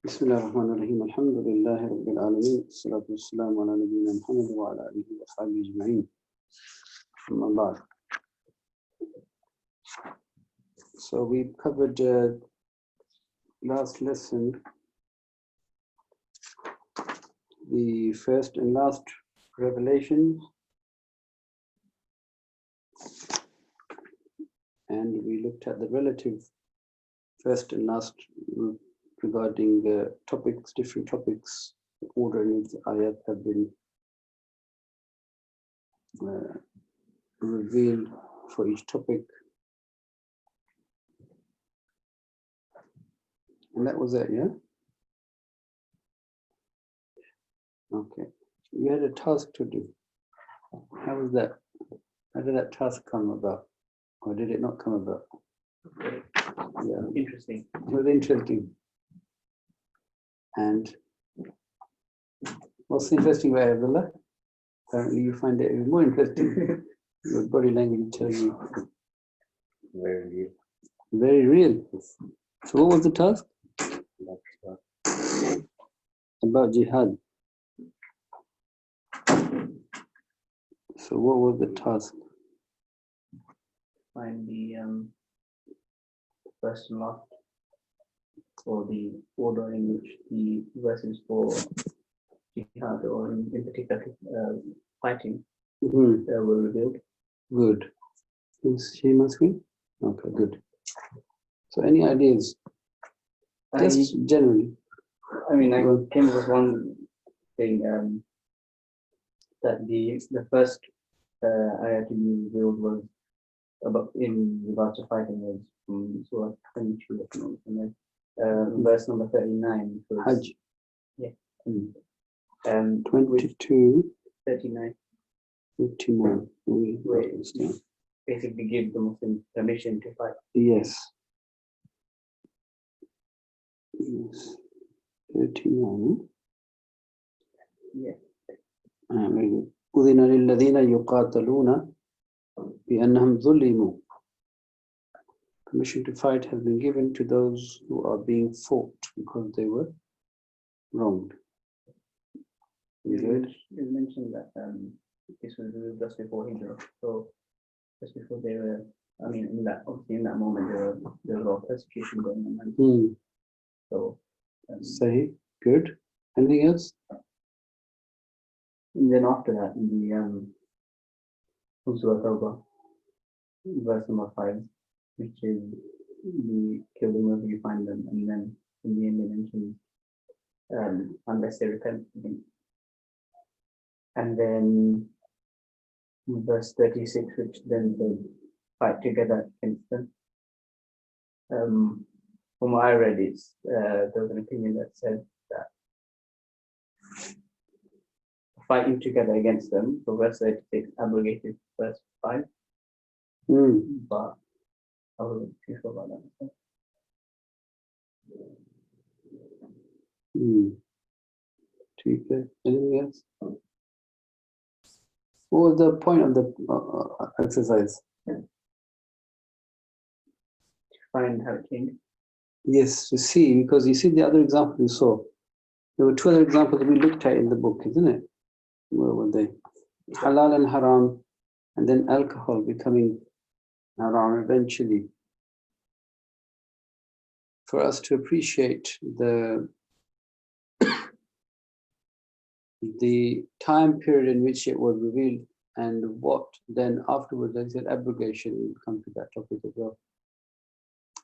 بسم الله الرحمن الرحيم الحمد لله رب العالمين والصلاة والسلام على نبينا محمد وعلى آله وصحبه أجمعين أما بعد. So we covered last lesson the first and last revelation, and we looked at the relative first and last regarding the topics, different topics, the order in which the ayat have been revealed for each topic. And that was it, yeah? Okay. You had a task to do. How was that? How did that task come about? Or did it not come about? Okay. Yeah. Interesting. It was interesting. And what's interesting about Abdullah? Apparently you find it even more interesting. Your body language tells you. Very real. Very real. So what was the task? About jihad. So what was the task? Find the first and last, or the order in which the verses for jihad, or in particular fighting, were revealed. Good. Is she my screen? Okay, good. So any ideas? Just generally. I mean, I came across one thing, that the first ayat to be revealed was about in regards to fighting was from Surah 22, and then verse number 39 was Hajj. Yeah. 22, 39 59. Wait. basically gave the Muslims permission to fight. Yes. Yes. 39. Yeah. Very good. أذن للذين يقاتلون بأنهم ظلموا. Permission to fight has been given to those who are being fought because they were wronged. Good. You mentioned that this was just before Hijrah, so just before they were, I mean, in that moment there was a lot of persecution going on. So Say good. Anything else? and then after that, in the Surah Tawbah, verse number 5, which is the kill them wherever you find them, and then in the end they mention unless they repent. And then verse 36, which then they fight together against them. From what I read, there was an opinion that said that fighting together against them, so verse 36 abrogated verse 5, but I wasn't too sure about that. Anything else? What was the point of the exercise? To find how it came. Yes, to see, because you see the other example you saw. There were two other examples we looked at in the book, isn't it? Where were they? Halal and haram, and then alcohol becoming haram eventually. For us to appreciate the time period in which it was revealed and what then afterwards, like I said, abrogation, we'll come to that topic as well.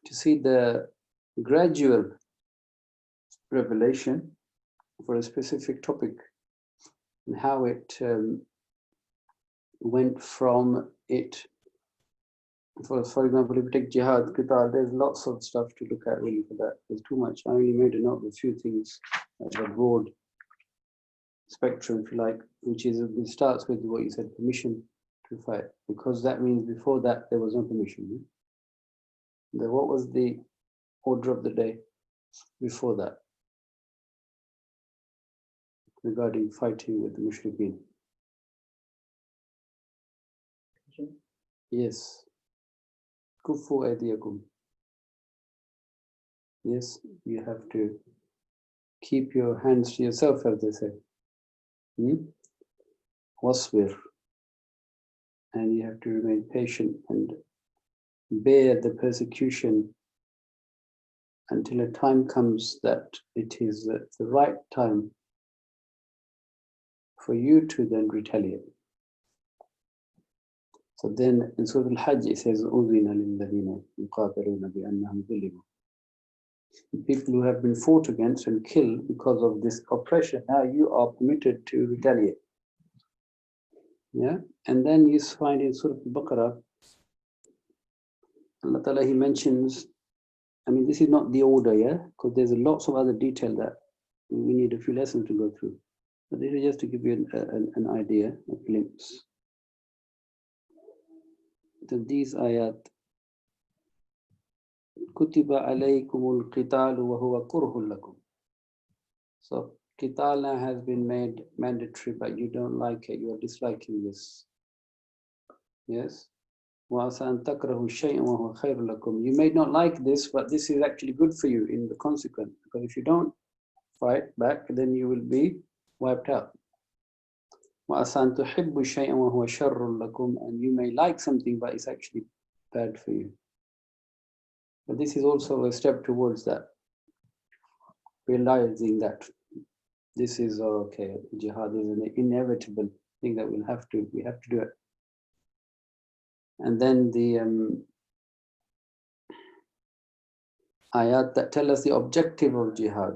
To see the gradual revelation for a specific topic and how it went from it. For example, if you take jihad, qital, there's lots of stuff to look at really for that. There's too much. I only made a note of a few things at a broad spectrum, if you like, which is, it starts with what you said, permission to fight, because that means before that there was no permission. Then what was the order of the day before that regarding fighting with the mushrikeen? Yes. Kufu aydiyakum. Yes, you have to keep your hands to yourself, as they say. Wasbir. And you have to remain patient and bear the persecution until a time comes that it is the right time for you to then retaliate. So then in Surah Al-Hajj it says, أُذِنَ لِلَّذِينَ يُقَاتَلُونَ بِأَنَّهُمْ ظُلِمُوا. People who have been fought against and killed because of this oppression, now you are permitted to retaliate. Yeah, and then you find in Surah Al-Baqarah, Allah Ta'ala, He mentions, I mean, this is not the order, yeah, because there's lots of other detail that we need a few lessons to go through. But this is just to give you an idea, a glimpse. So these ayat, Kutiba alaykumul qitalu wa huwa kurhul lakum. So qital now has been made mandatory, but you don't like it, you are disliking this. Yes. وَعَسَىٰ أَن تَكْرَهُ شَيْئًا وَهُوَ خَيْرٌ لَكُمْ. You may not like this, but this is actually good for you in the consequence. Because if you don't fight back, then you will be wiped out. وَعَسَىٰ أَن تُحِبُّ شَيْئًا وَهُوَ شَرٌّ لَكُمْ. And you may like something, but it's actually bad for you. But this is also a step towards that. Realizing that this is okay, jihad is an inevitable thing that we have to do it. And then the ayat that tell us the objective of jihad,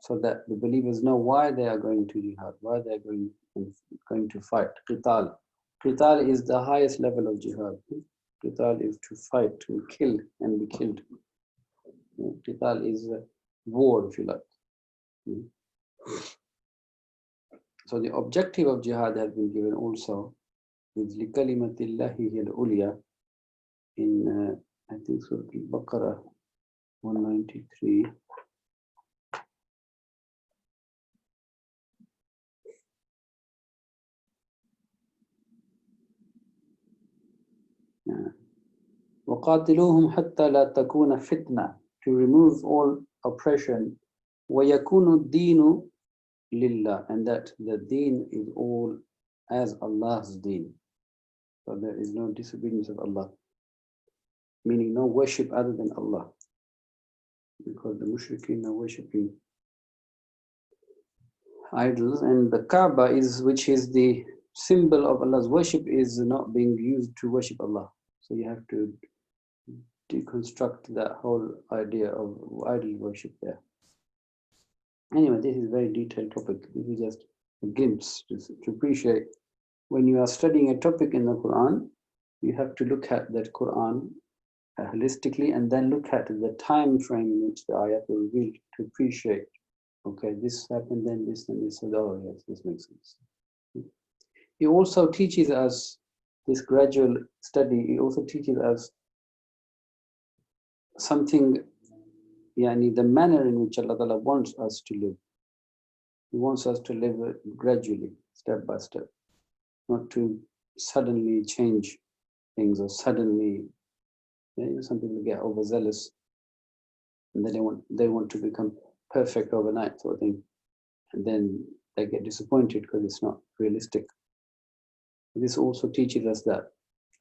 so that the believers know why they are going to jihad, why they are going to fight. Qital. Qital is the highest level of jihad. Qital is to fight, to kill and be killed. Qital is war, if you like. So the objective of jihad has been given also with لِكَلِمَةِ اللَّهِ هِيَ الْعُلْيَا in I think Surah Al-Baqarah 193. وَقَاتِلُوهُمْ حَتَّى لَا تَكُونَ فِتْنَةً, to remove all oppression. وَيَكُونُ الدِّينُ لِلَّهِ, and that the deen is all as Allah's deen. So there is no disobedience of Allah, meaning no worship other than Allah, because the mushrikeen are worshipping idols, and the Kaaba is, which is the symbol of Allah's worship, is not being used to worship Allah. So you have to deconstruct that whole idea of idol worship there. Anyway, this is a very detailed topic. This is just a glimpse to appreciate. When you are studying a topic in the Quran, you have to look at that Quran holistically, and then look at the time frame in which the ayat were revealed to appreciate. Okay, this happened, then this, and this. Oh yes, this makes sense. He also teaches us this gradual study. He also teaches us something, yani the manner in which Allah Ta'ala wants us to live. He wants us to live gradually, step by step, not to suddenly change things or suddenly. Some people get overzealous, and then they want to become perfect overnight, sort of thing, and then they get disappointed because it's not realistic. This also teaches us that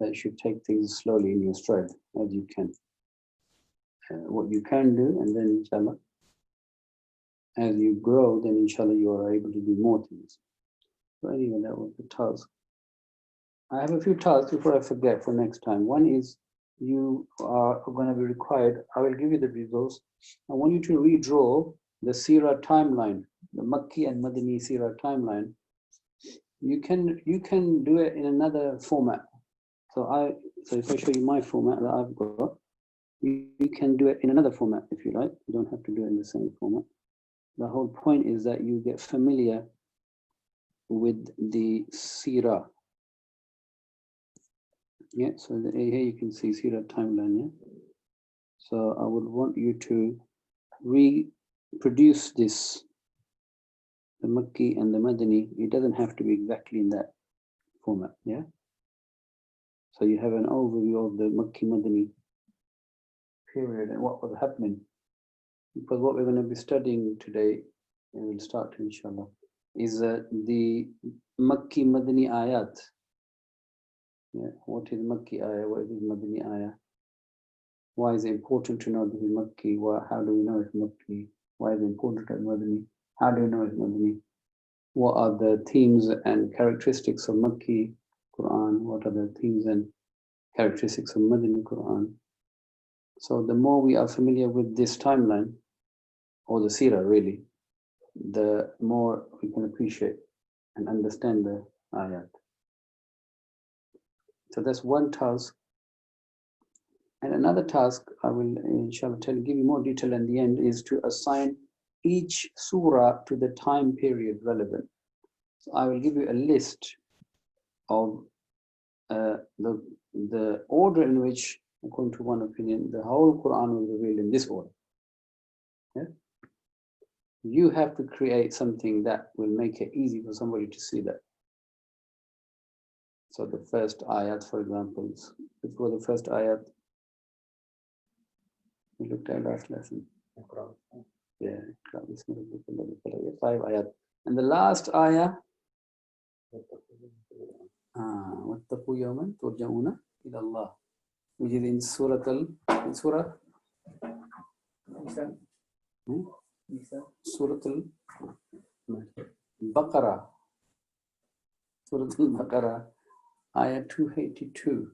you should take things slowly in your stride as you can. What you can do, and then inshallah, as you grow, then inshallah you are able to do more things. So anyway, that was the task. I have a few tasks before I forget for next time. One is, you are going to be required, I will give you the resource. I want you to redraw the Sirah timeline, the Makki and Madani Sirah timeline. You can do it in another format. So if I show you my format that I've got, you can do it in another format if you like. You don't have to do it in the same format. The whole point is that you get familiar with the Sirah. Yeah, so here you can see Sirah timeline. Yeah. So I would want you to reproduce this, the Makki and the Madani. It doesn't have to be exactly in that format. Yeah. So you have an overview of the Makki Madani period and what was happening Because what we're going to be studying today, and we'll start inshallah, is the Makki Madani ayat. Yeah, what is Makki ayah? What is Madani ayah? Why is it important to know that it's Makki? How do we know it's Makki? Why is it important to know Madani? How do we know it's Madani? What are the themes and characteristics of Makki Quran? What are the themes and characteristics of Madani Quran? So the more we are familiar with this timeline, or the seerah really, the more we can appreciate and understand the ayat. So that's one task. And another task I will inshallah give you more detail in the end is to assign each surah to the time period relevant. So I will give you a list of the order in which, according to one opinion, the whole Quran was revealed in this order. Yeah? You have to create something that will make it easy for somebody to see that. So the first ayat, for example, before the first ayat, we looked at last lesson. Yeah, 5 ayat. And the last ayah, وَاتَّقُوا يَوْمًا تُرْجَعُونَ إِلَى اللَّهِ, which is in Surah Al-Baqarah. Surah Al-Baqarah, ayah 282.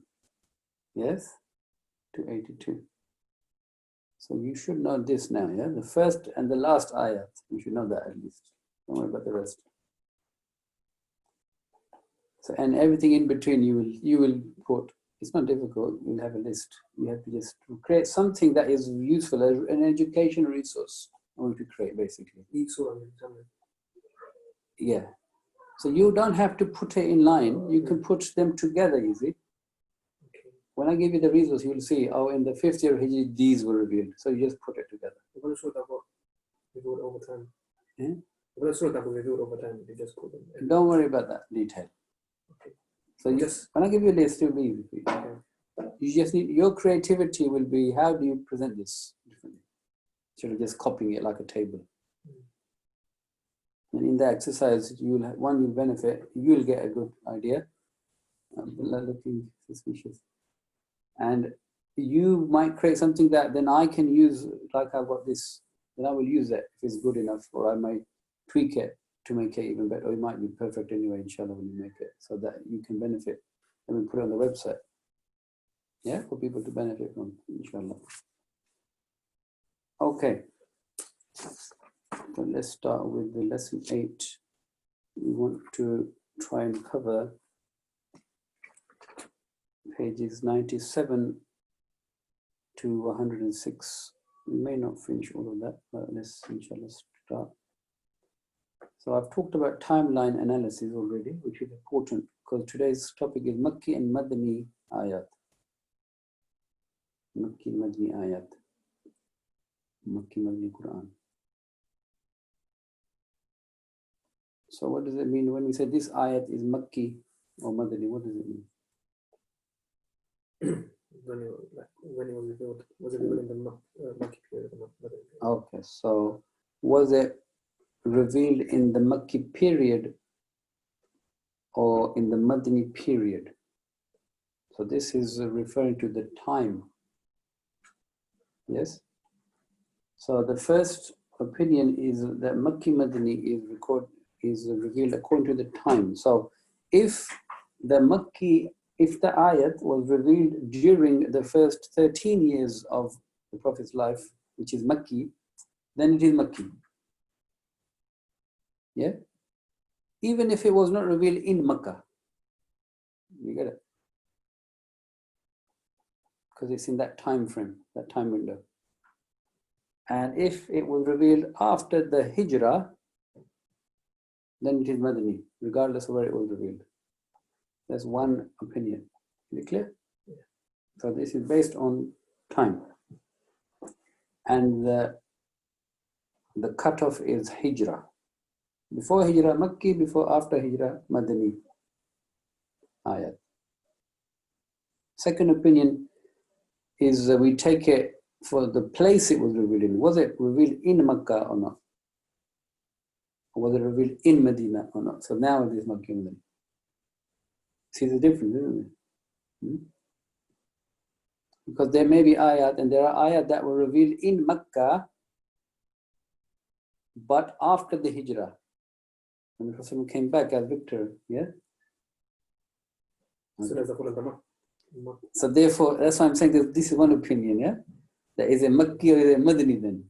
Yes, 282. So you should know this now, yeah? The first and the last ayat, you should know that at least. Don't worry about the rest. So, and everything in between you will put, it's not difficult, you'll have a list. You have to just create something that is useful, an education resource I want to create basically. Yeah. So you don't have to put it in line, you can put them together, you see. When I give you the resource, you'll see, oh, in the 5th year of Hijri, these were revealed. So you just put it together. Don't worry about that detail. Okay. So when I give you a list, it'll be easy for you. Okay. You just need, your creativity will be, how do you present this differently? Instead of just copying it like a table. And in the exercise, you'll benefit, you'll get a good idea. Looking suspicious. And you might create something that then I can use, like I've got this, then I will use it if it's good enough, or I might tweak it to make it even better, or it might be perfect anyway, inshallah, when you make it, so that you can benefit, and we put it on the website. Yeah, for people to benefit from, inshallah. Okay. So let's start with the lesson 8. We want to try and cover pages 97 to 106. We may not finish all of that, but let's inshallah start. So I've talked about timeline analysis already, which is important because today's topic is Makki and Madani ayat. Makki and Madani ayat. Makki Madani Quran. So what does it mean when we say this ayat is Makki or Madani? What does it mean? When it was revealed, was it revealed in the Makki period? Okay, so was it revealed in the Makki period or in the Madani period? So this is referring to the time. Yes? So the first opinion is that Makki Madani is revealed according to the time. So if the ayat was revealed during the first 13 years of the Prophet's life, which is Makki, then it is Makki. Yeah? Even if it was not revealed in Makkah. You get it? Because it's in that time frame, that time window. And if it was revealed after the Hijrah, then it is Madani, regardless of where it was revealed. That's one opinion. Is it clear? Yeah. So this is based on time. And the cutoff is Hijrah. Before Hijrah, Makki, after Hijrah, Madani ayat. Second opinion is we take it for the place it was revealed in. Was it revealed in Makkah or not? Or was it revealed in Medina or not? So now it is Makkah and Medina. See the difference, isn't it? Because there may be ayat, and there are ayat that were revealed in Makkah, but after the Hijrah. When the Prophet came back as victor, yeah? As soon as the fall of the So therefore, that's why I'm saying that this is one opinion, yeah? There is a Makki or is a Madani then.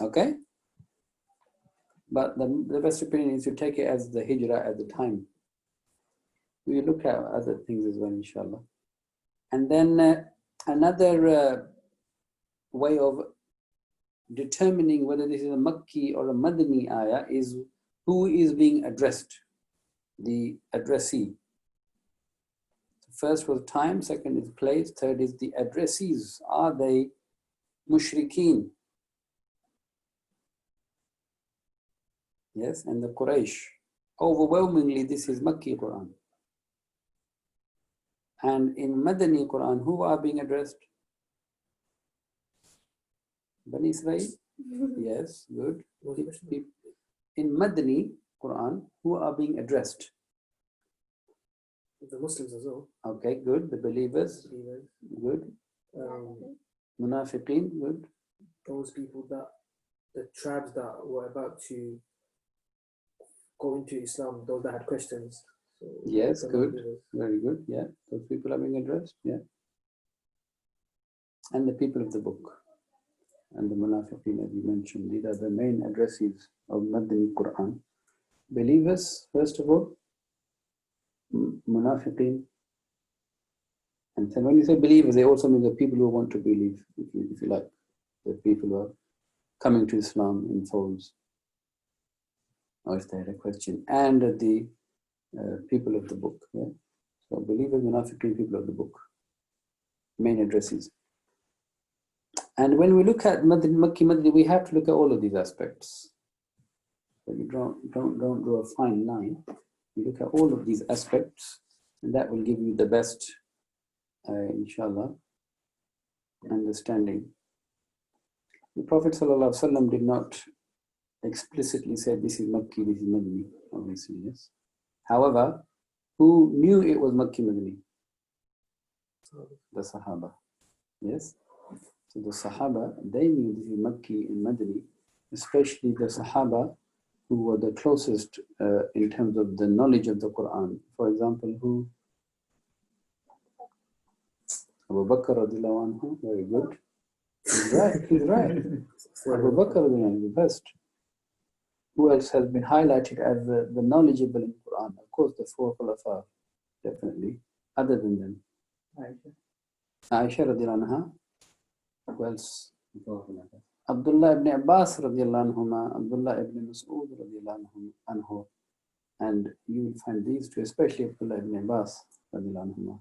Okay? But the best opinion is to take it as the Hijrah at the time. We look at other things as well, inshallah. And then another way of determining whether this is a Makki or a Madani ayah is who is being addressed, the addressee. First was time, second is place, third is the addressees. Are they mushrikeen? Yes, and the Quraysh. Overwhelmingly, this is Makki Quran. And in Madani Quran, who are being addressed? Bani Israel? Yes, good. In Madani Quran, who are being addressed? The Muslims as well. Okay, good. The believers, good. Munafiqeen, good. Those people that, the tribes that were about to go into Islam, those that had questions. So Yes, the good. non-believers. Very good. Yeah, those people are being addressed. Yeah. And the people of the book. And the Munafiqeen, as you mentioned, these are the main addresses of Madani Quran. Believers, first of all, Munafiqeen. And then when you say believers, they also mean the people who want to believe, if you like, the people who are coming to Islam in folds, or if they had a question, and the people of the book. Yeah? So believers, Munafiqeen, people of the book, main addresses. And when we look at Makki Madani, we have to look at all of these aspects. So you don't draw a fine line. You look at all of these aspects, and that will give you the best, inshallah, understanding. The Prophet ﷺ did not explicitly say this is Makki, this is Madani, obviously, yes. However, who knew it was Makki Madani? The Sahaba, yes. So the Sahaba, they knew this is Makki and Madani, especially the Sahaba who were the closest in terms of the knowledge of the Quran. For example, who? Abu Bakr radiallahu anhu, very good. He's right. Abu Bakr radiallahu anhu, the best. Who else has been highlighted as the knowledgeable in Quran? Of course, the four Khulafa, definitely. Other than them, Aisha radiallahu anha. Who else? Abdullah ibn Abbas radiallahu anhuma, Abdullah ibn Mas'ud radiallahu anhu. And you will find these two, especially Abdullah ibn Abbas radiallahu anhuma.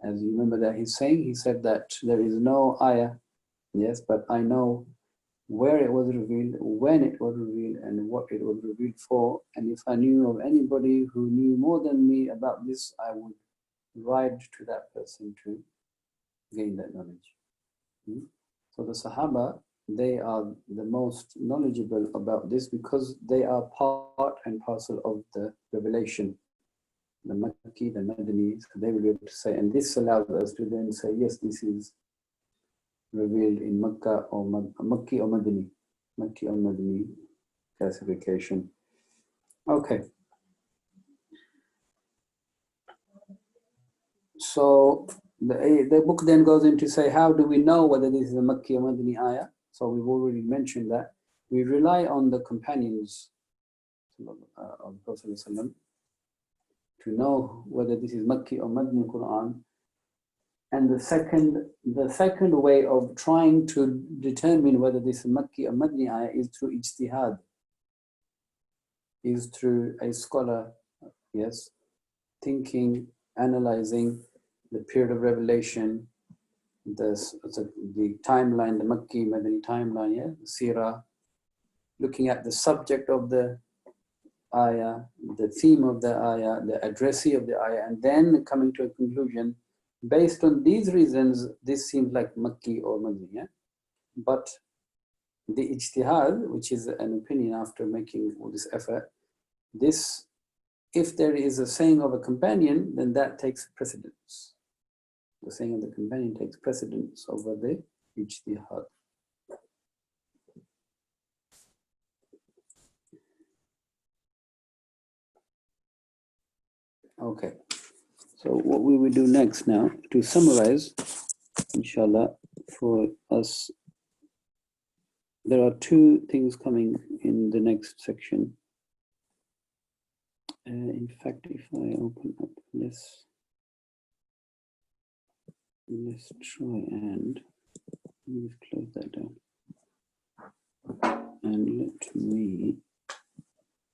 As you remember that he's saying, he said that there is no ayah, yes, but I know where it was revealed, when it was revealed, and what it was revealed for. And if I knew of anybody who knew more than me about this, I would ride to that person to gain that knowledge. So the Sahaba, they are the most knowledgeable about this because they are part and parcel of the revelation. The Makki, the Madani, so they will be able to say, and this allows us to then say, yes, this is revealed in Makkah or Makki or Madani. Makki or Madani classification. Okay. So the book then goes into say, how do we know whether this is a Makki or Madani ayah? So we've already mentioned that. We rely on the companions of the Prophet ﷺ to know whether this is Makki or Madani Quran. And the second way of trying to determine whether this is Makki or Madani ayah is through ijtihad, is through a scholar, yes, thinking, analyzing the period of revelation, the timeline, the Makki, Madani timeline, yeah, the seerah, looking at the subject of the ayah, the theme of the ayah, the addressee of the ayah, and then coming to a conclusion Based on these reasons, this seems like Makki or Madani. Yeah? But the ijtihad, which is an opinion after making all this effort, this, if there is a saying of a companion, then that takes precedence. The saying of the companion takes precedence over the ijtihad. Okay, so what we will do next now, to summarize, inshallah, for us, there are two things coming in the next section. In fact, if I open up this, let's try and close that down. And let me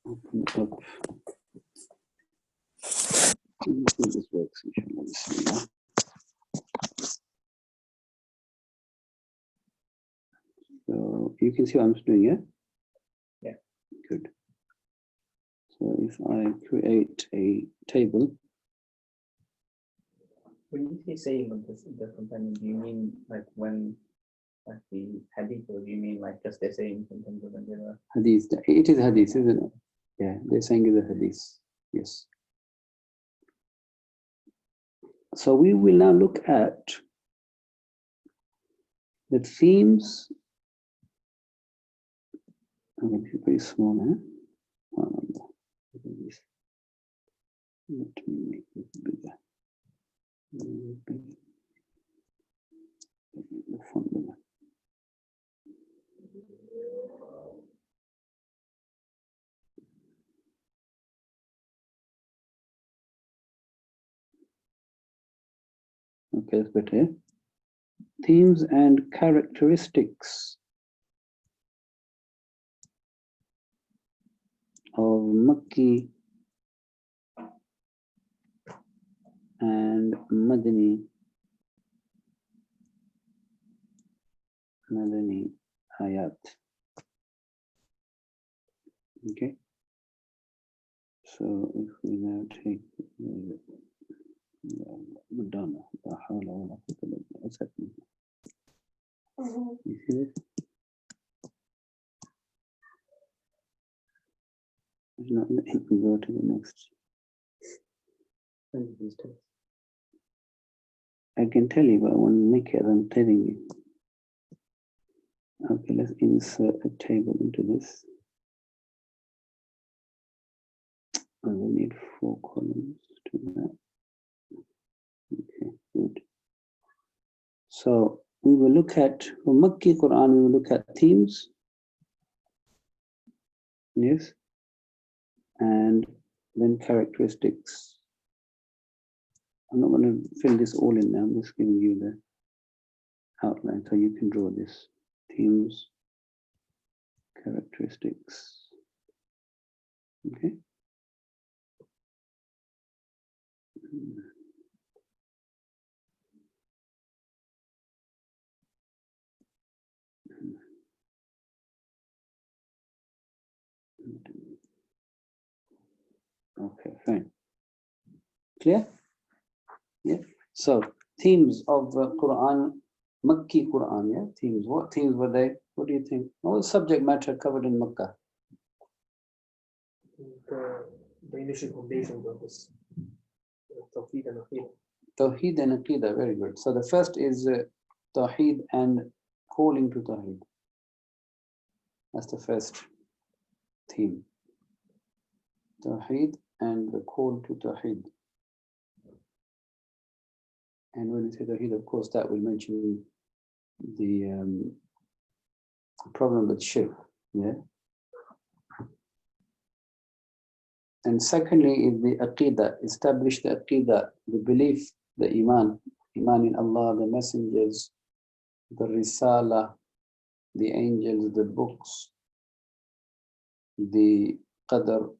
open up. Let's see if this works, inshallah. Bismillah. So you can see what I'm doing, yeah? Yeah. Good. So if I create a table, When you say saying of this, the companion, do you mean like when, like the hadith, or do you mean like just they're saying sometimes when they were? hadith, it is hadith, isn't it? Yeah, they're saying it's a hadith, yes. So we will now look at the themes. I'm going to be very small, huh? Let me make it bigger. The font bigger. Okay, that's better. Themes and characteristics of Makki and Madani ayat. Okay. So if we now take Madonna, what's happening? You see this? It's not letting me go to the next. I can tell you, but I want to make it, I'm telling you. Okay, let's insert a table into this. And we need 4 columns to do that. Okay, good. So we will look at, for Makki Quran, we will look at themes. Yes. And then characteristics. I'm not going to fill this all in now, I'm just giving you the outline so you can draw this. Themes, characteristics. Okay. Okay, fine. Clear? Yeah. So themes of the Quran, Makki Quran, yeah, themes. What themes were they? What do you think? What was subject matter covered in Makkah? The initial foundations of this Tawheed and Aqidah. Tawheed and Aqidah, very good. So the first is Tawheed and calling to Tawheed. That's the first theme. Tawheed and the call to Tawheed. And when we say Tawheed, of course, that will mention the problem with shirk. Yeah. And secondly is the Aqidah, establish the Aqidah, the belief, the Iman in Allah, the messengers, the Risala, the angels, the books, the Qadr,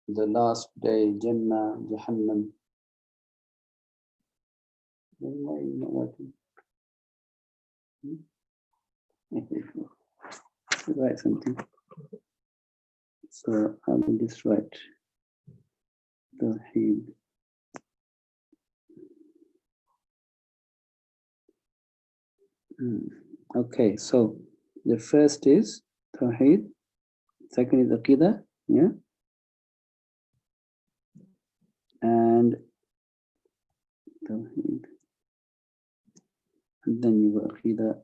the last day, Jannah, Jahannam. Why are you not working? Write something. So I will just write Tawheed Okay, so the first is Tawheed, second is Aqidah, yeah? And Tawheed. And then you got Aqidah.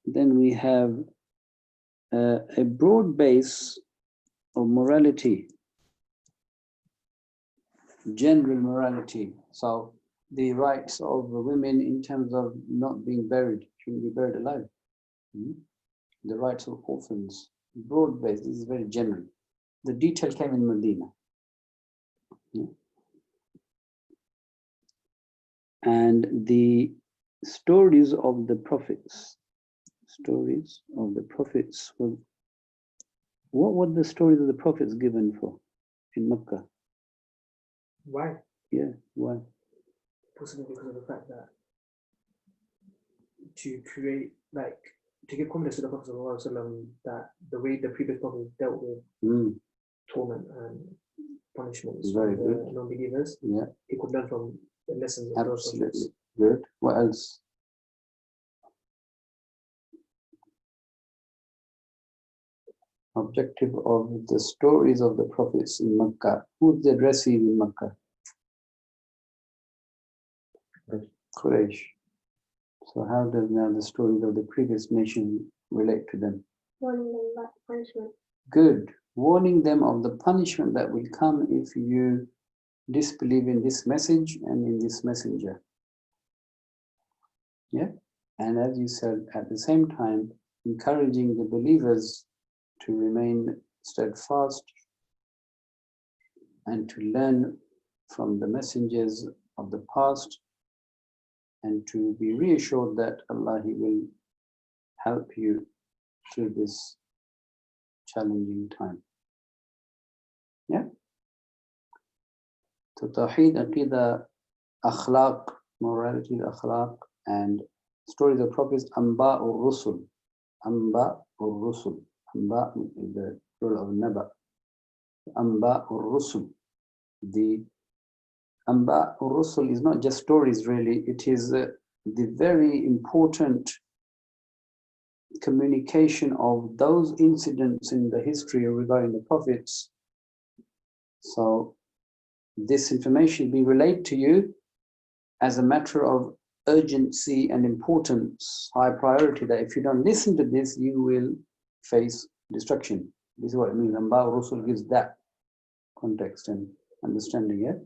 Then we have a broad base of morality, general morality. So the rights of women in terms of not being buried, shouldn't be buried alive. The rights of orphans, broad base, this is very general. The detail came in Medina. And the stories of the prophets, what were the stories of the prophets given for in Mecca? Why? Yeah, why? Possibly because of the fact that to create, like, to give confidence to the Prophet ﷺ that the way the previous prophets dealt with torment and punishments Very from good. the non-believers, Yeah, he could learn from the lessons of those prophets. absolutely good. What else? Objective of the stories of the prophets in Mecca. Who's the addressee in Mecca? Quraysh. So how does now the stories of the previous nation relate to them? Warning them about the punishment. Good. Warning them of the punishment that will come if you disbelieve in this message and in this messenger. Yeah. And as you said, at the same time, encouraging the believers to remain steadfast and to learn from the messengers of the past and to be reassured that Allah, He will help you through this challenging time. Yeah. So Tawheed, Aqidah, Akhlaq, morality, Akhlaq, and stories of prophets, Amba or Rusul. Amba or Rusul. Amba is the plural of Naba. Amba or Rusul. The Amba or Rusul is not just stories really, it is the very important communication of those incidents in the history regarding the prophets. So this information be relayed to you as a matter of urgency and importance, high priority, that if you don't listen to this, you will face destruction. This is what it means. Amba Rusul gives that context and understanding, yeah?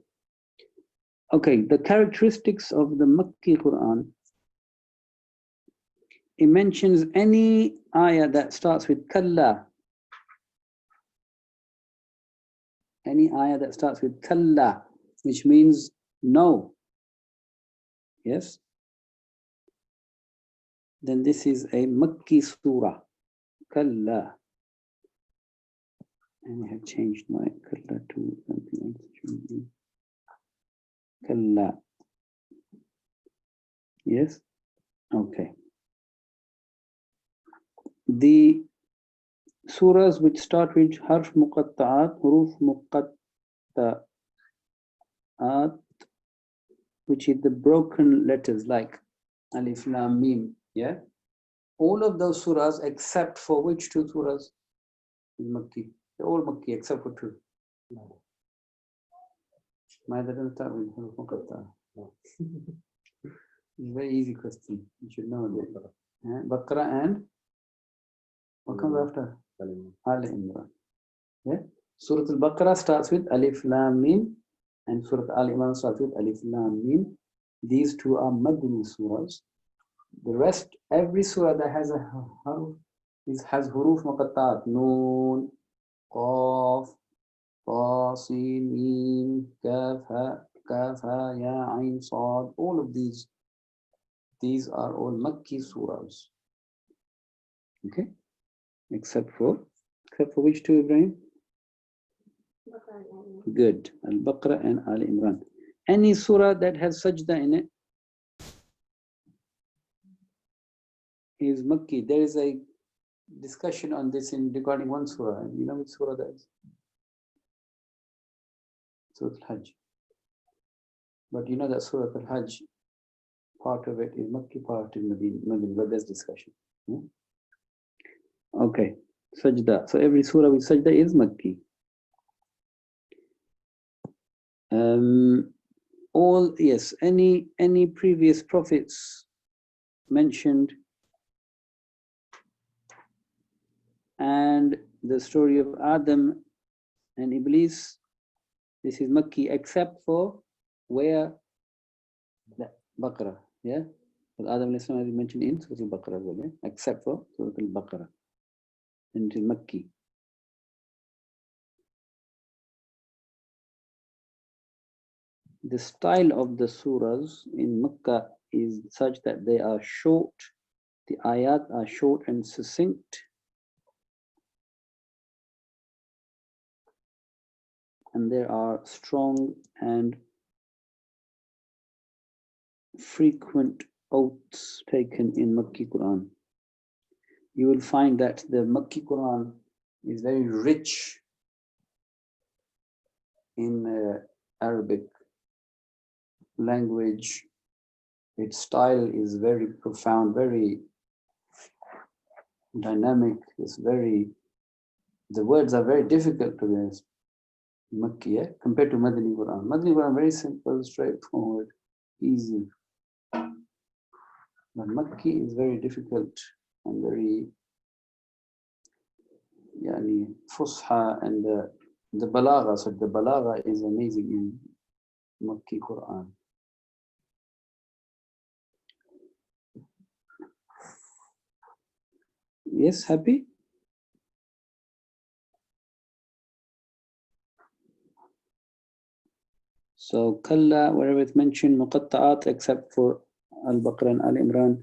Okay, the characteristics of the Makki Quran. It mentions any ayah that starts with Kalla. Any ayah that starts with Kalla, which means no. Yes? Then this is a Makki surah. Kalla. And I have changed my Kalla to something else. Kalla. Yes? Okay. The surahs which start with harf muqatta'at, huruf muqatta'at, which is the broken letters like Alif Lam Mim, yeah? All of those surahs except for which two surahs? Makki. They're all Makki except for two. Maida doesn't start with huruf muqatta'at. It's a very easy question. You should know that. Baqarah and what comes after? Al Imran. Yeah? Surah Al-Baqarah starts with Alif Lam Mim and Surah Al Imran starts with Alif Lam Mim. These two are Madani surahs. The rest, every surah that has a harf has huruf muqatta'at. Noon, Qaf, Ta, Sin, Mim, Kaf, Ha, Ya, Ain, Sad. All of these are all Makki surahs. Okay? Except for which two, Ibrahim? Good. Al-Baqarah and Al Imran. Any surah that has sajda in it is Makki. There is a discussion on this in regarding one surah. You know which surah that is? Surah Al-Hajj. But you know that Surah Al-Hajj, part of it is Makki, part in Medina, but there's discussion. Okay, Sajda. So every surah with Sajda is Makki. Any previous prophets mentioned, and the story of Adam and Iblis, this is Makki, except for where? Baqarah, yeah? But Adam is mentioned in Surah Al-Baqarah as well, yeah? Except for Surah Al-Baqarah. And it is Makki. The style of the surahs in Makkah is such that they are short, the ayat are short and succinct, and there are strong and frequent oaths taken in Makki Quran. You will find that the Makki Quran is very rich in Arabic language. Its style is very profound, very dynamic. The words are very difficult to learn. Makki, compared to Madani Quran. Madani Quran very simple, straightforward, easy. But Makki is very difficult and very fusha, and the balagha. So the balagha is amazing in Makki Quran. Yes, happy? So Kalla, wherever it's mentioned, Muqatta'at, except for Al-Baqarah and Al-Imran,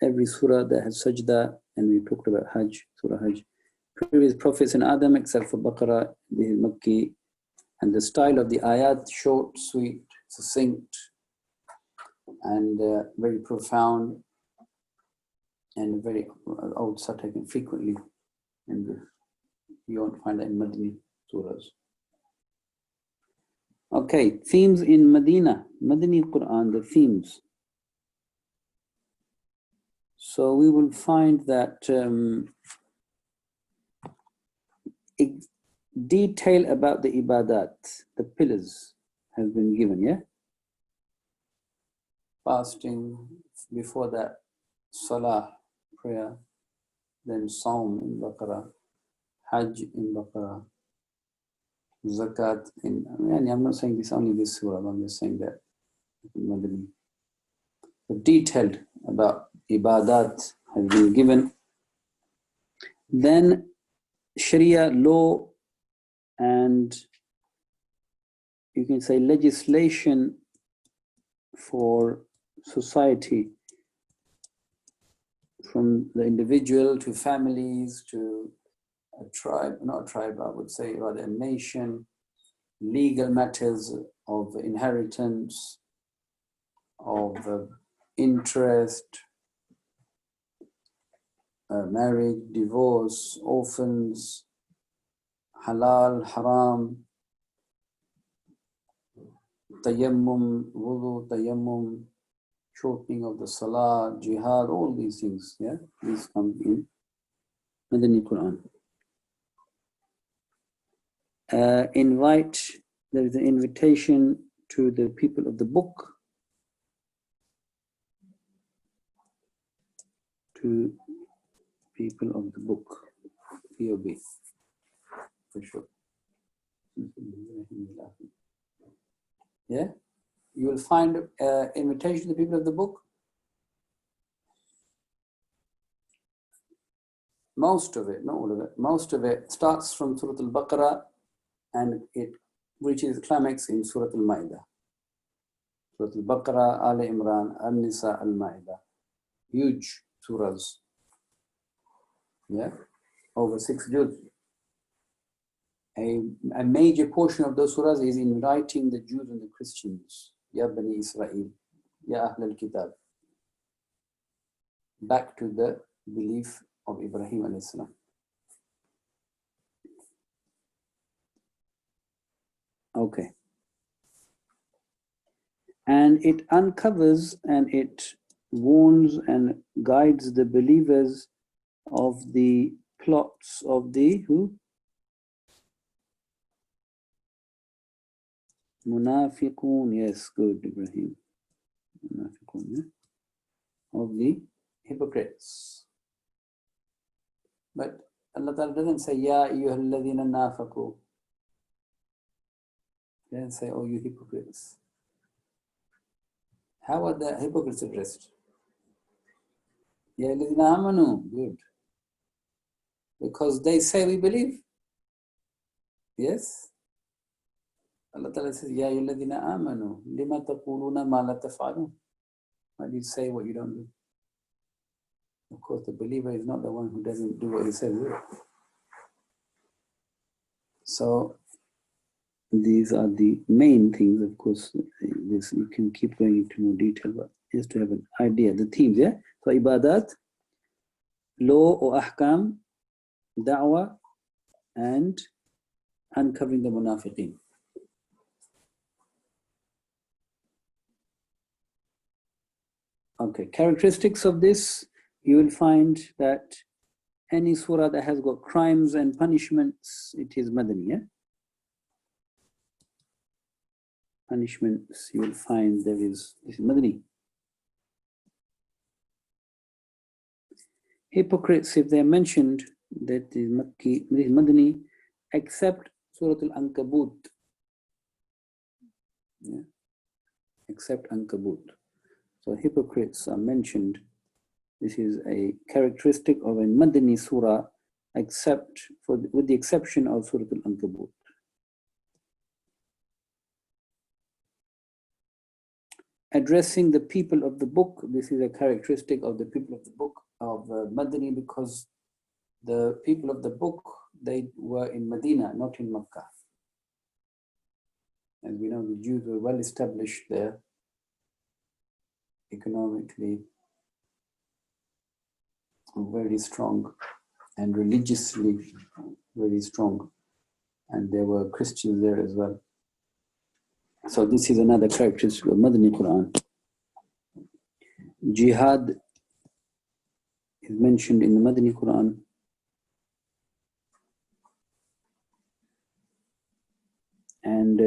every surah that has sajda, and we talked about Hajj, Surah Hajj. Previous prophets in Adam, except for Baqarah, this is Makki. And the style of the ayat, short, sweet, succinct, and very profound, and very oaths are taken frequently. And you won't find that in Madani surahs. Okay, themes in Medina, Madani Quran, the themes. So we will find that detail about the ibadat, the pillars, has been given, yeah? Fasting, before that, salah, prayer, then Saum in Baqarah, Hajj in Baqarah, Zakat in, I'm not saying this only this surah, I'm just saying that in Madani. Detailed about ibadat has been given. Then Sharia law and you can say legislation for society, from the individual to families to a tribe, not a tribe, I would say rather a nation, legal matters of inheritance, of interest, marriage, divorce, orphans, halal, haram, tayammum, wudu, tayammum, shortening of the salah, jihad, all these things, yeah, these come in Madani Quran. There is an invitation to the people of the book, to people of the book, POB, for sure. Yeah, you will find invitation to the people of the book. Most of it, not all of it, most of it starts from Surah Al-Baqarah and it reaches climax in Surah Al-Ma'idah. Surah Al-Baqarah, Al-Imran, Al-Nisa, Al-Ma'idah. Huge surahs. Yeah, over 6 juz. A major portion of those surahs is inviting the Jews and the Christians, Ya Bani Israel, Ya Ahl al-Kitab, back to the belief of Ibrahim alayhi salam. Okay. And it uncovers and it warns and guides the believers of the plots of the who? Munafiqun, yes, good, Ibrahim. Munafiqun, yeah? Of the hypocrites. But Allah Ta'ala doesn't say, Ya ayyuhalladhina nafaqu. He doesn't say, oh, you hypocrites. How are the hypocrites addressed? Ya ayyuhalladhina amanu, good. Because they say we believe. Yes? Allah Ta'ala says, Ya ayyuhalladhina amanu, lima taquluna ma la taf'alun. Why do you say what you don't do? Of course, the believer is not the one who doesn't do what he says. So, these are the main things. Of course, this you can keep going into more detail, but just to have an idea. The themes, yeah? So, ibadat, law or ahkam, da'wah, and uncovering the munafiqeen. Okay, characteristics of this, you will find that any surah that has got crimes and punishments, it is Madani, yeah? Punishments, you will find this is Madani. Hypocrites, if they are mentioned, that is Makki, this is Madani, except Surah Al-Ankabut. Yeah? Except Ankabut. So hypocrites are mentioned. This is a characteristic of a Madani surah, except with the exception of Surah Al-Ankabut. Addressing the people of the book, this is a characteristic of the people of the book of Madani, because the people of the book, they were in Medina, not in Makkah. As we know, the Jews were well established there, economically very strong, and religiously very strong, and there were Christians there as well. So this is another characteristic of Madani Quran. Jihad is mentioned in the Madani Quran. And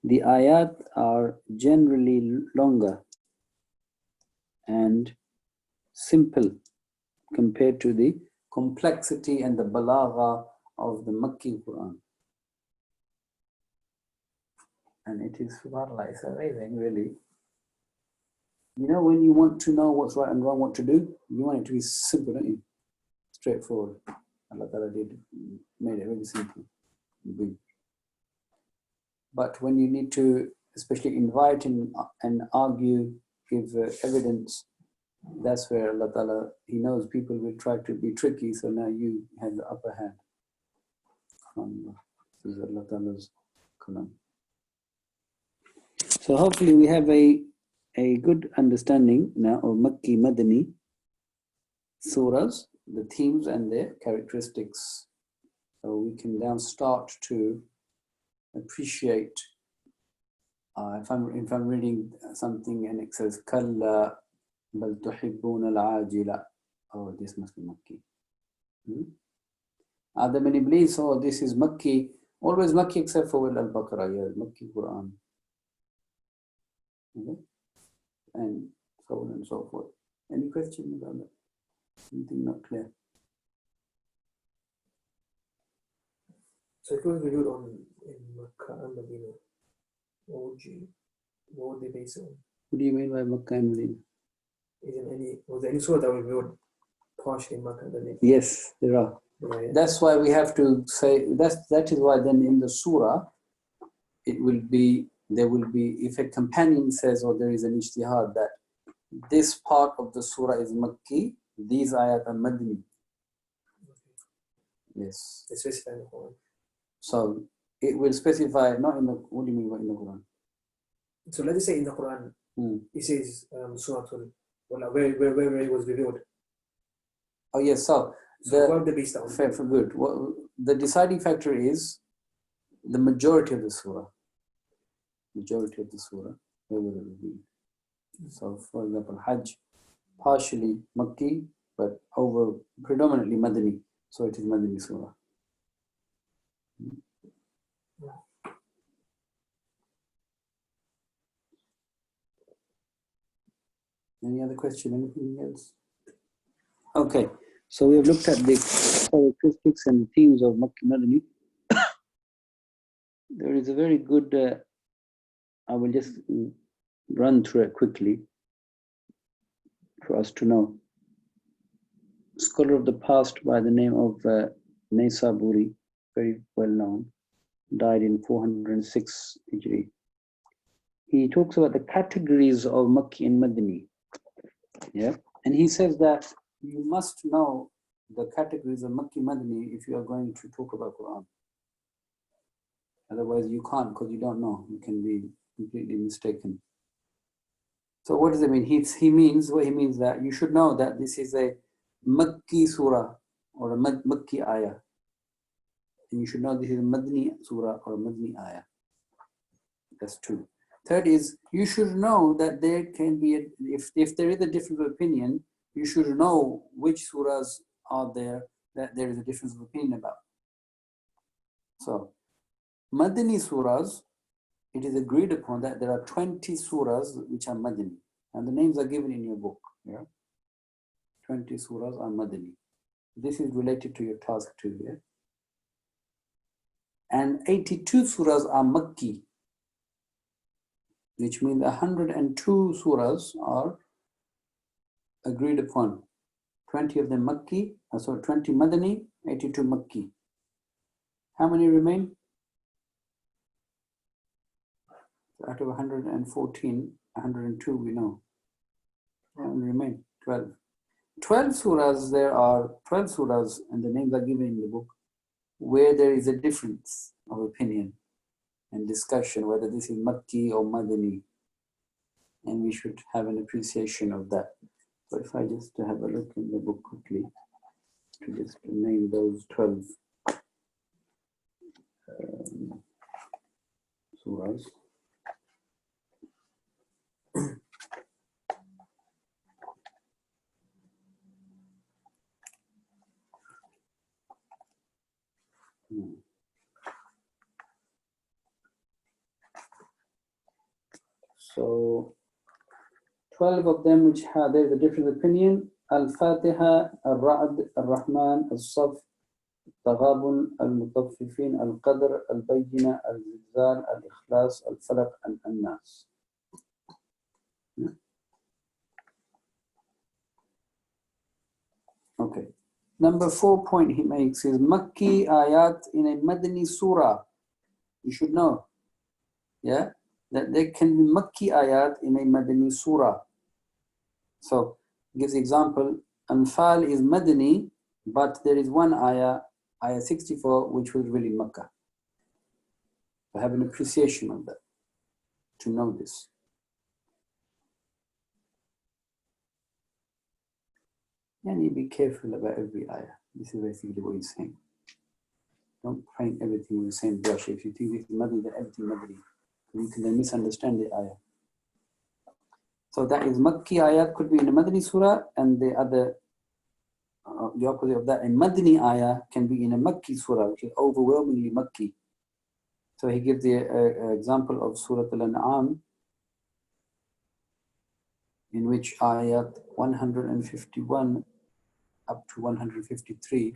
the ayat are generally longer and simple compared to the complexity and the balagha of the Makki Quran. And it is, subhanAllah, it's amazing, really. You know, when you want to know what's right and wrong, what to do, you want it to be simple, don't you? Straightforward. Allah Ta'ala made it very simple. Big. But when you need to, especially invite and argue, give evidence, that's where Allah Ta'ala, He knows people will try to be tricky, so now you have the upper hand. This is Allah Ta'ala's kalam. So hopefully we have a good understanding now of Makki Madani surahs, the themes and their characteristics. So we can now start to appreciate, if I'm reading something and it says Kalla bal tuhibbuna al-ajila, oh, this must be Makki. Are there many beliefs? Oh, this is Makki, always Makki except for Al-Baqarah, yes, Makki Quran. Okay? And so on and so forth. Any questions about that? Anything not clear? So if you were to do it on in Makkah and Medina, what would they base it on? What do you mean by Makkah and Medina? Was there any surah that was revealed partially in Makkah and Medina? Yes, there are. Yeah. That's why we have to say, that is why then in the surah, there will be, if a companion says, or there is an ijtihad that this part of the surah is Makki, these ayat are Madani. Yes. They specify in the Quran. So it will specify, not in the, what do you mean by in the Quran? So let's say in the Quran, it says Surah where it was revealed. Oh yes, so what would they base that on? Fair, good. Well, the deciding factor is the majority of the surah. Majority of the surah. where was it revealed? So, for example, Hajj, partially Makki, but over predominantly Madani. So it is Madani Surah. Any other question? Anything else? Okay, so we have looked at the characteristics and themes of Makki Madani. There is a very good, I will just run through it quickly for us to know. Scholar of the past by the name of Naysaburi, very well known, died in 406 Hijri. He talks about the categories of Makki and Madani. Yeah, and he says that you must know the categories of Makki Madani if you are going to talk about Quran. Otherwise, you can't, because you don't know. You can be completely mistaken. So, what does it mean? He means that you should know that this is a Makki surah or a Makki ayah, and you should know this is a Madani surah or a Madani ayah. That's two. Third is, you should know that there can be, if there is a difference of opinion, you should know which surahs are there that there is a difference of opinion about. So, Madani surahs, it is agreed upon that there are 20 surahs which are Madani, and the names are given in your book. Yeah, 20 surahs are Madani. This is related to your task too. Yeah, and 82 surahs are Makki, which means 102 surahs are agreed upon. 20 of them Makki, 20 Madani, 82 Makki. How many remain? Out of 114, 102 we know. How many remain? 12. 12 surahs, there are 12 surahs, and the names are given in the book, where there is a difference of opinion and discussion whether this is Makki or Madani. And we should have an appreciation of that. So if I just have a look in the book quickly, to just name those 12 surahs. So 12 of them which have, there is a different opinion. Al-Fatiha, Al-Ra'd, Al-Rahman, Al-Saf, Al-Taghabun, Al-Mutaffifin, Al-Qadr, Al-Bayyina, Al-Zilzal, Al-Ikhlas, Al-Falaq, and Al-Nas. Okay. Number 4 point he makes is Makki ayat in a Madani surah. You should know, yeah, that there can be Makki ayat in a Madani surah. So, gives example, Anfal is Madani, but there is one ayah, ayah 64, which was really in Makkah. So have an appreciation of that, to know this. And you be careful about every ayah. This is basically what he's saying. Don't paint everything with the same brush. If you think this is Madani, then everything Madani. You can then misunderstand the ayah. So that is Makki ayat could be in a Madani surah, and the other, the opposite of that, a Madani ayah can be in a Makki surah, which is overwhelmingly Makki. So he gives the example of Surah Al-An'am, in which ayat 151 up to 153,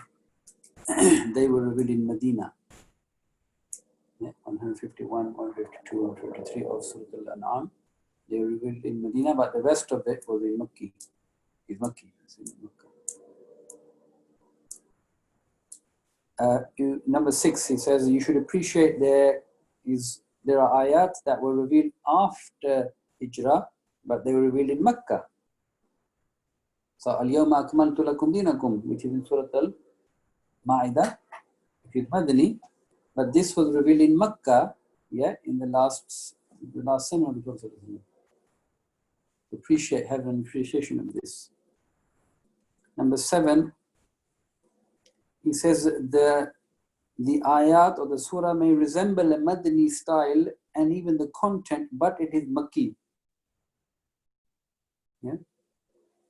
they were revealed in Medina. Yeah, 151, 152, 153 of Surah Al-An'am. They were revealed in Medina, but the rest of it was in Makki. It's Makki. It's in Makkah. Number 6, he says you should appreciate there are ayat that were revealed after Hijrah, but they were revealed in Makkah. So Al-Yawma Akmaltu Lakum Dinakum, which is in Surah Al-Ma'idah, which is Madani, but this was revealed in Makkah, yeah, in the last sermon of the Prophet. Have an appreciation of this. Number 7, he says the ayat or the surah may resemble a Madani style and even the content, but it is Makki. Yeah,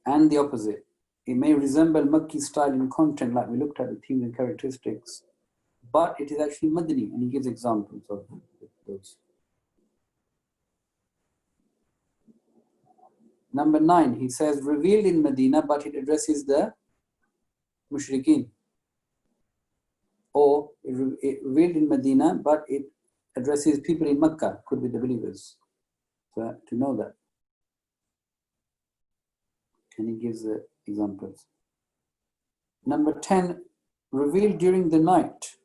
and the opposite. It may resemble Makki style in content, like we looked at the themes and characteristics, but it is actually Madani, and he gives examples of those. Number 9, he says, revealed in Medina, but it addresses the mushrikeen. Or it revealed in Medina, but it addresses people in Makkah, could be the believers. So to know that. And he gives the examples. Number 10, revealed during the night.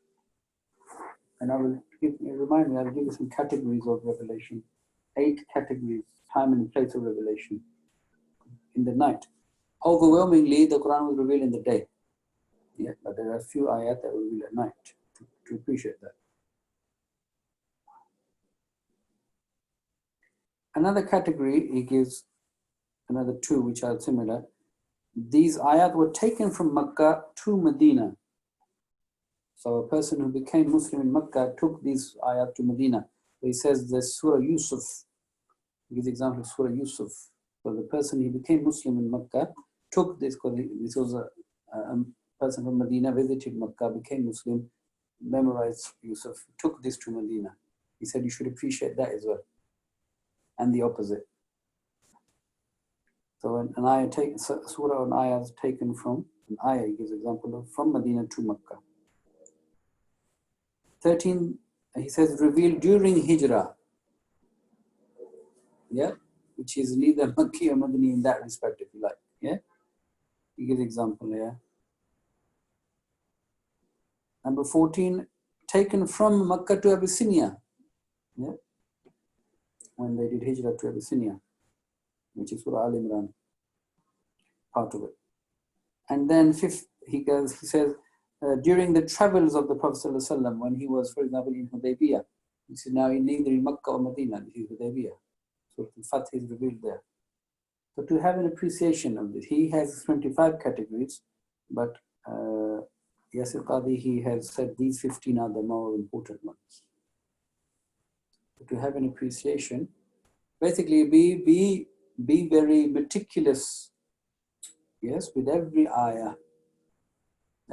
And I will remind me, I will give you some categories of revelation. 8 categories, time and place of revelation. In the night. Overwhelmingly, the Quran was revealed in the day. Yeah, but there are a few ayat that were revealed at night to appreciate that. Another category, he gives another 2 which are similar. These ayat were taken from Makkah to Medina. So a person who became Muslim in Makkah took these ayat to Medina. So he says the Surah Yusuf, he gives the example of Surah Yusuf. So the person who became Muslim in Makkah took this, because this was a person from Medina, visited Makkah, became Muslim, memorized Yusuf, took this to Medina. He said you should appreciate that as well. And the opposite. So an ayah surah or an ayah is taken from, an ayah, he gives example of, from Medina to Makkah. 13, he says, revealed during Hijrah. Yeah, which is neither Makki or Madani in that respect, if you like. Yeah, he gives example here. Number 14, taken from Makkah to Abyssinia. Yeah, when they did Hijrah to Abyssinia, which is Surah Al-Imran, part of it. And then 5th, he says, during the travels of the Prophet ﷺ, when he was, for example, in Hudaybiyah, he said, now neither in Makkah or Medina, this is Hudaybiyah. So Fath is revealed there. So to have an appreciation of this, he has 25 categories, but Yasir Qadi, he has said these 15 are the more important ones. So to have an appreciation, basically be very meticulous, yes, with every ayah.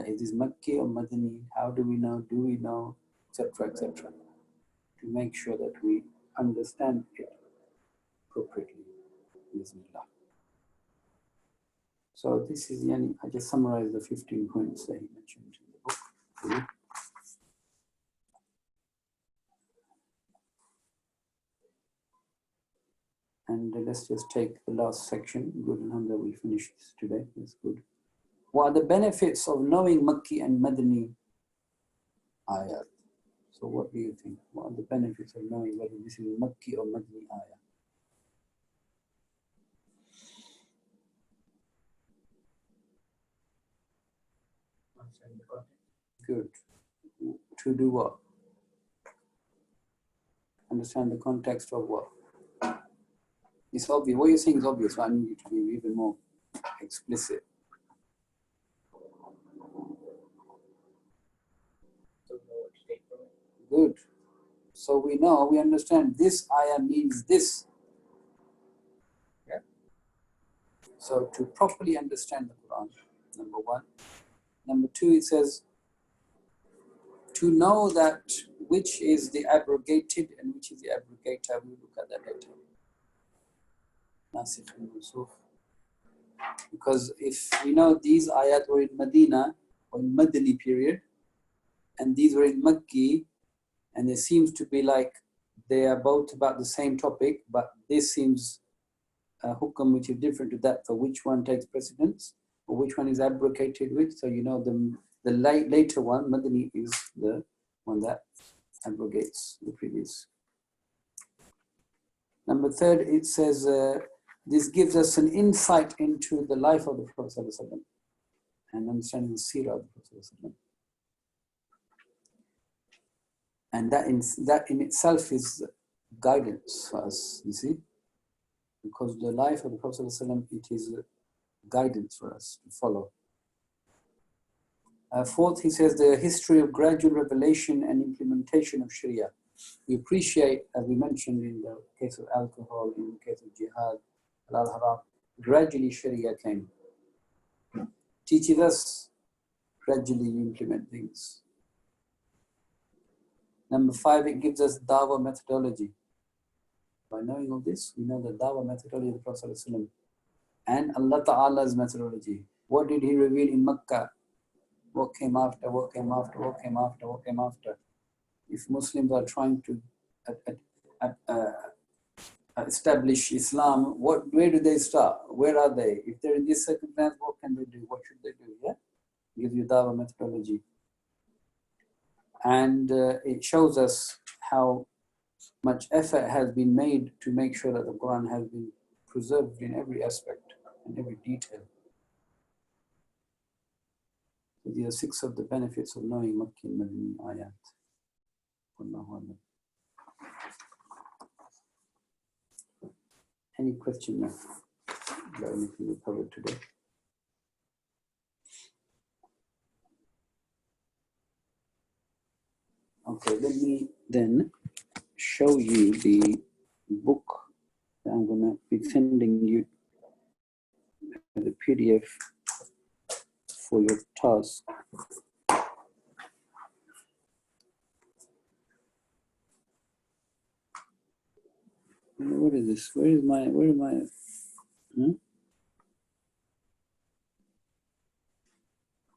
Is this Makki or Madani? How do we know? Do we know? Etc. etc. To make sure that we understand it appropriately. Bismillah. So this is Yani. I just summarized the 15 points that he mentioned in the book. And let's just take the last section. Good, Alhamdulillah, we finished this today. That's good. What are the benefits of knowing Makki and Madani ayat? So what do you think? What are the benefits of knowing whether this is Makki or Madani ayat? Good. To do what? Understand the context of what? It's obvious. What you're saying is obvious, but I need you to be even more explicit. Good. So we understand this ayah means this. Yeah. So to properly understand the Quran, number 1. Number 2, it says, to know that which is the abrogated and which is the abrogator, we'll look at that later. Nasikh and Mansukh. Because if we know these ayat were in Medina or in Madani period, and these were in Makki, and it seems to be like they are both about the same topic, but this seems a hukam which is different to that. So which one takes precedence, or which one is abrogated with? So you know the later one, Madani, is the one that abrogates the previous. Number 3, it says this gives us an insight into the life of the Prophet ﷺ and understanding the seerah of the Prophet ﷺ. And that in itself is guidance for us, you see, because the life of the Prophet ﷺ, it is guidance for us to follow. 4th, he says the history of gradual revelation and implementation of Sharia. We appreciate, as we mentioned in the case of alcohol, in the case of jihad, halal haram, gradually Sharia came. Teaches us, gradually you implement things. Number 5, it gives us dawah methodology. By knowing all this, we know the dawah methodology of the Prophet ﷺ and Allah Ta'ala's methodology. What did he reveal in Makkah? What came after, what came after, what came after, what came after? If Muslims are trying to establish Islam, where do they start? Where are they? If they're in this circumstance, what can they do? What should they do? Yeah, gives you dawah methodology, and it shows us how much effort has been made to make sure that the Quran has been preserved in every aspect and every detail. So these are 6 of the benefits of knowing Makki and Madani ayat. Wallahu a'lam. Any question now about anything we covered today? Okay, let me then show you the book that I'm going to be sending you as a PDF for your task. What is this? Where am I?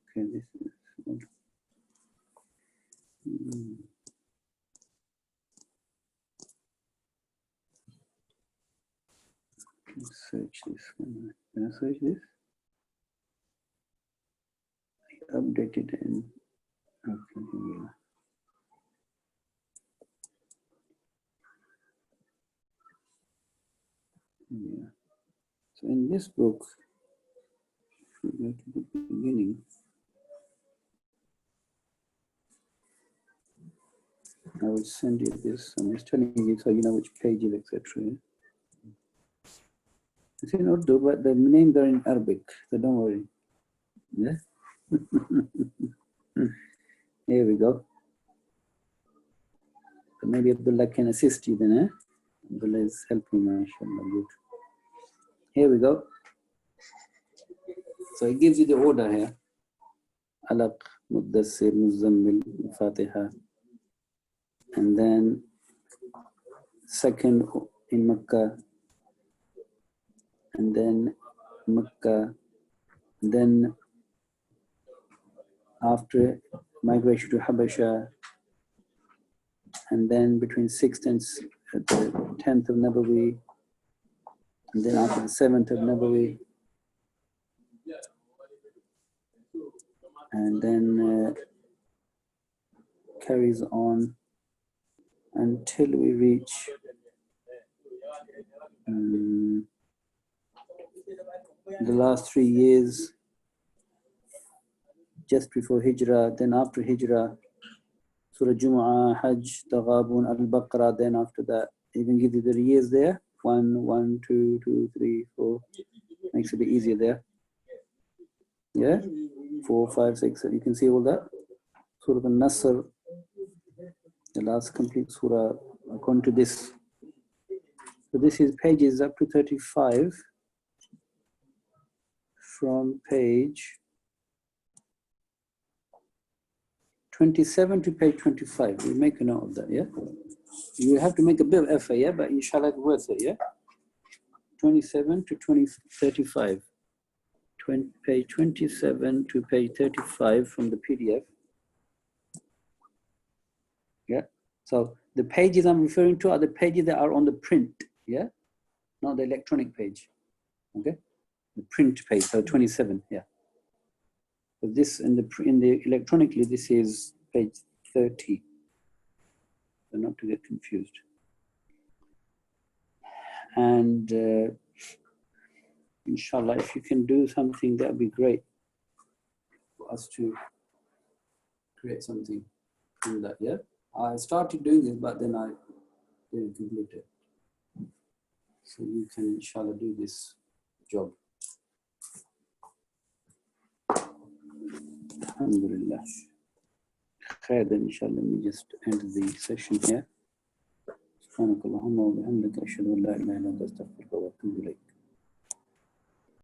Okay, this is. Let's search this. Can I search this? I updated and okay, here we are. Yeah. So in this book, if we go to the beginning, I will send you this. I'm just telling you so you know which pages, etc. It's in Urdu, but the names are in Arabic, so don't worry. Yeah. Here we go. So maybe Abdullah can assist you then, eh? Abdullah is helping, mashallah. Good. Here we go. So it gives you the order here. Alaq, Muddassir, Muzammil, Fatiha. And then second in Makkah. And then Makkah. Then after migration to Habasha. And then between 6th and the 10th of Nabawi. And then after the 7th of Nabawi. And then carries on until we reach the last 3 years, just before Hijrah, then after Hijrah, Surah Jumu'ah, Hajj, Taghabun, Al-Baqarah, then after that, even give you the years there, 1, 2, 2, 3, 4, makes it a bit easier there. Yeah, 4, 5, 6, you can see all that. Surah Al-Nasr, the last complete surah according to this. So this is pages up to 35 from page 27 to page 25. We make a note of that, yeah? You have to make a bit of effort, yeah? But inshallah it's worth it, yeah? 27 to 35. Page 27 to page 35 from the PDF. Yeah? So the pages I'm referring to are the pages that are on the print, yeah? Not the electronic page, okay? The print page, so 27, yeah. So this in the electronically, this is page 30. So not to get confused. And inshallah, if you can do something, that would be great for us to create something in that, yeah? I started doing this, but then I didn't complete it. So you can inshallah do this job. Alhamdulillah. Khair, then inshallah, let me just end the session here. سبحانك اللهم وبحمدك أشهد أن لا إله إلا أنت أستغفرك وأتوب إليك.